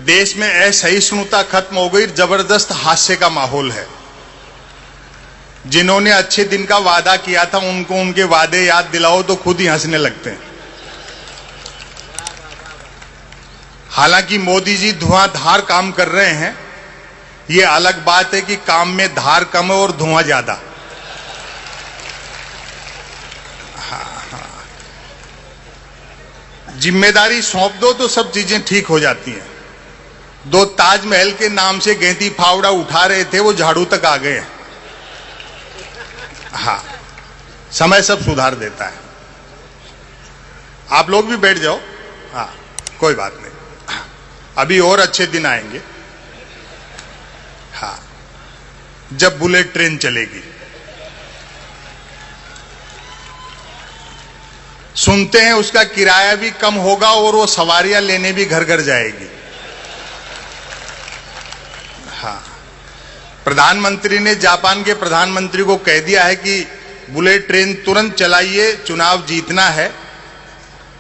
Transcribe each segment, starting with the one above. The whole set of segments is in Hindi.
देश में असहिष्णुता खत्म हो गई, जबरदस्त हास्य का माहौल है। जिन्होंने अच्छे दिन का वादा किया था उनको उनके वादे याद दिलाओ तो खुद ही हंसने लगते हैं। हालांकि मोदी जी धुआंधार काम कर रहे हैं, ये अलग बात है कि काम में धार कम है और धुआं ज्यादा। जिम्मेदारी सौंप दो तो सब चीजें ठीक हो जाती हैं। दो ताजमहल के नाम से गेंदी फावड़ा उठा रहे थे, वो झाड़ू तक आ गए हैं। हाँ, समय सब सुधार देता है। आप लोग भी बैठ जाओ। हाँ, कोई बात नहीं, अभी और अच्छे दिन आएंगे। हाँ, जब बुलेट ट्रेन चलेगी। सुनते हैं उसका किराया भी कम होगा और वो सवारियां लेने भी घर घर जाएगी। हाँ, प्रधानमंत्री ने जापान के प्रधानमंत्री को कह दिया है कि बुलेट ट्रेन तुरंत चलाइए, चुनाव जीतना है,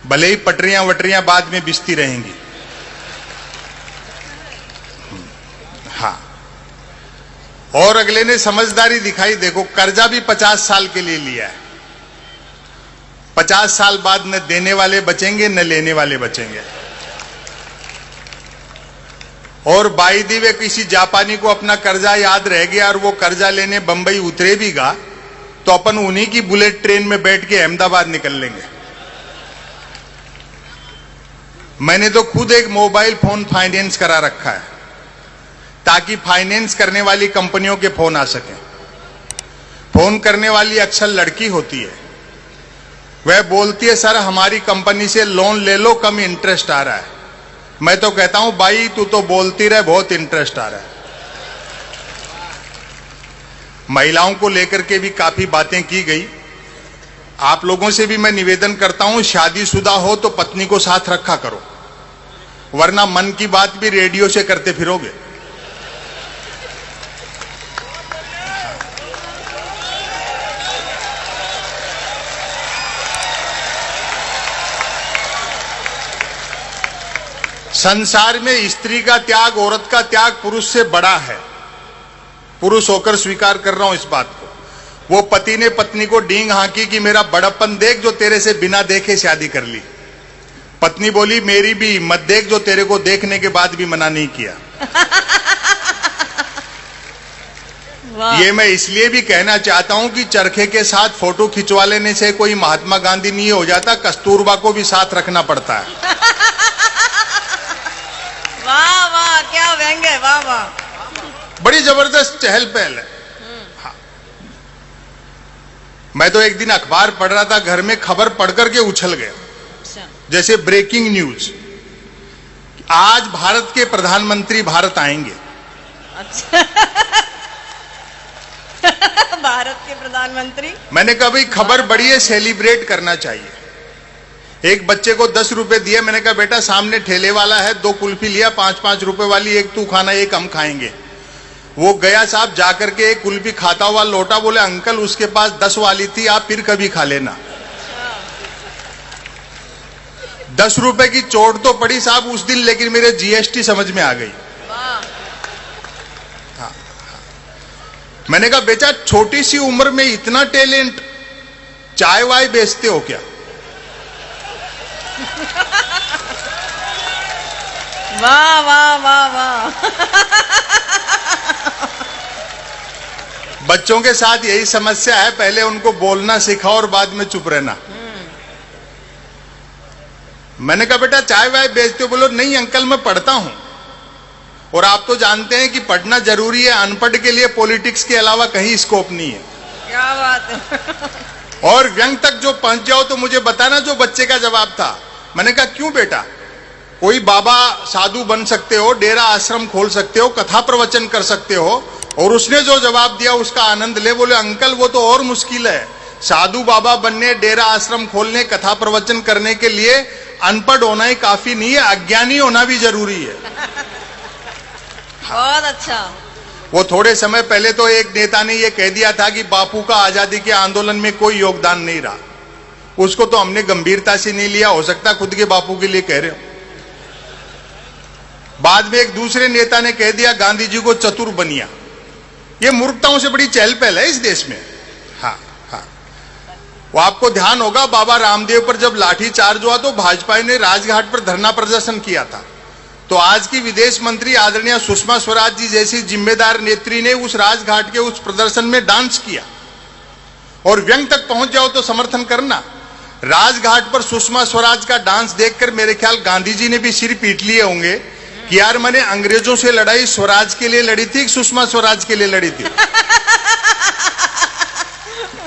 भले ही पटरियां वटरियां बाद में बिछती रहेंगी। हाँ, और अगले ने समझदारी दिखाई। देखो, कर्जा भी 50 साल के लिए लिया है। 50 साल बाद न देने वाले बचेंगे न लेने वाले बचेंगे। और बाई दी वे किसी जापानी को अपना कर्जा याद रह गया और वो कर्जा लेने बंबई उतरे भी गा तो अपन उन्हीं की बुलेट ट्रेन में बैठ के अहमदाबाद निकल लेंगे। मैंने तो खुद एक मोबाइल फोन फाइनेंस करा रखा है ताकि फाइनेंस करने वाली कंपनियों के फोन आ सके। फोन करने वाली अक्सर लड़की होती है। वह बोलती है, सर हमारी कंपनी से लोन ले लो, कम इंटरेस्ट आ रहा है। मैं तो कहता हूं, भाई तू तो बोलती रहे, बहुत इंटरेस्ट आ रहा है। महिलाओं को लेकर के भी काफी बातें की गई। आप लोगों से भी मैं निवेदन करता हूं, शादीशुदा हो तो पत्नी को साथ रखा करो, वरना मन की बात भी रेडियो से करते फिरोगे। संसार में स्त्री का त्याग, औरत का त्याग पुरुष से बड़ा है। पुरुष होकर स्वीकार कर रहा हूं इस बात को। वो पति ने पत्नी को डींग हाँकी कि मेरा बड़प्पन देख जो तेरे से बिना देखे शादी कर ली। पत्नी बोली, मेरी भी हिम्मत देख जो तेरे को देखने के बाद भी मना नहीं किया। ये मैं इसलिए भी कहना चाहता हूं कि चरखे के साथ फोटो खिंचवा लेने से कोई महात्मा गांधी नहीं हो जाता, कस्तूरबा को भी साथ रखना पड़ता है। वाह वाह, क्या व्यंग है, वाह वाह। बड़ी जबरदस्त चहल पहल है। हाँ। मैं तो एक दिन अखबार पढ़ रहा था, घर में खबर पढ़ करके उछल गया। जैसे ब्रेकिंग न्यूज, आज भारत के प्रधानमंत्री भारत आएंगे। अच्छा। भारत के प्रधानमंत्री। मैंने कहा भाई खबर बड़ी है, सेलिब्रेट करना चाहिए। एक बच्चे को 10 रुपए दिए। मैंने कहा बेटा सामने ठेले वाला है, 2 कुल्फी लिया 5-5 रुपए वाली, एक तू खाना एक हम खाएंगे। वो गया साहब, जाकर के एक कुल्फी खाता हुआ लौटा, बोले अंकल उसके पास 10 वाली थी, आप फिर कभी खा लेना। 10 रुपए की चोट तो पड़ी साहब उस दिन, लेकिन मेरे जीएसटी समझ में आ गई। हाँ। मैंने कहा बेटा छोटी सी उम्र में इतना टैलेंट, चाय वाय बेचते हो क्या? वाह वाह वाह वाह। बच्चों के साथ यही समस्या है, पहले उनको बोलना सिखाओ और बाद में चुप रहना। मैंने कहा बेटा चाय वाय बेचते हो? बोलो नहीं अंकल मैं पढ़ता हूं। और आप तो जानते हैं कि पढ़ना जरूरी है, अनपढ़ के लिए पॉलिटिक्स के अलावा कहीं स्कोप नहीं है। क्या बात है। और व्यंग तक जो पहुंच जाओ तो मुझे बताना। जो बच्चे का जवाब था, मैंने कहा क्यों बेटा? कोई बाबा साधु बन सकते हो, डेरा आश्रम खोल सकते हो, कथा प्रवचन कर सकते हो। और उसने जो जवाब दिया उसका आनंद ले। बोले अंकल वो तो और मुश्किल है, साधु बाबा बनने, डेरा आश्रम खोलने, कथा प्रवचन करने के लिए अनपढ़ होना ही काफी नहीं है, अज्ञानी होना भी जरूरी है। बहुत अच्छा। वो थोड़े समय पहले तो एक नेता ने ये कह दिया था कि बापू का आजादी के आंदोलन में कोई योगदान नहीं रहा। उसको तो हमने गंभीरता से नहीं लिया, हो सकता खुद के बापू के लिए कह रहे हो। बाद में एक दूसरे नेता ने कह दिया गांधी जी को चतुर बनिया। ये मूर्खताओं से बड़ी चहल पहल है इस देश में। हाँ हाँ, वो आपको ध्यान होगा बाबा रामदेव पर जब लाठीचार्ज हुआ तो भाजपा ने राजघाट पर धरना प्रदर्शन किया था। तो आज की विदेश मंत्री आदरणीय सुषमा स्वराज जी जैसी जिम्मेदार नेत्री ने उस राजघाट के उस प्रदर्शन में डांस किया। और व्यंग तक पहुंच जाओ तो समर्थन करना। राजघाट पर सुषमा स्वराज का डांस देखकर मेरे ख्याल गांधी जी ने भी सिर पीट लिए होंगे कि यार मैंने अंग्रेजों से लड़ाई स्वराज के लिए लड़ी थी, सुषमा स्वराज के लिए लड़ी थी।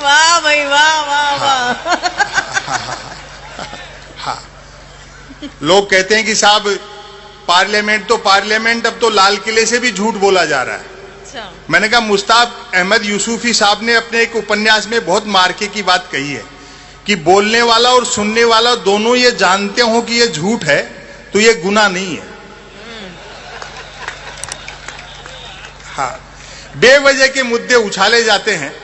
वाह भाई वाह वाह वाह। हाँ, लोग कहते हैं कि साहब पार्लियामेंट तो पार्लियामेंट, अब तो लाल किले से भी झूठ बोला जा रहा है। अच्छा। मैंने कहा मुश्ताक अहमद यूसुफी साहब ने अपने एक उपन्यास में बहुत मार्के की बात कही है कि बोलने वाला और सुनने वाला दोनों ये जानते हो कि ये झूठ है तो ये गुनाह नहीं है। हाँ, बेवजह के मुद्दे उछाले जाते हैं।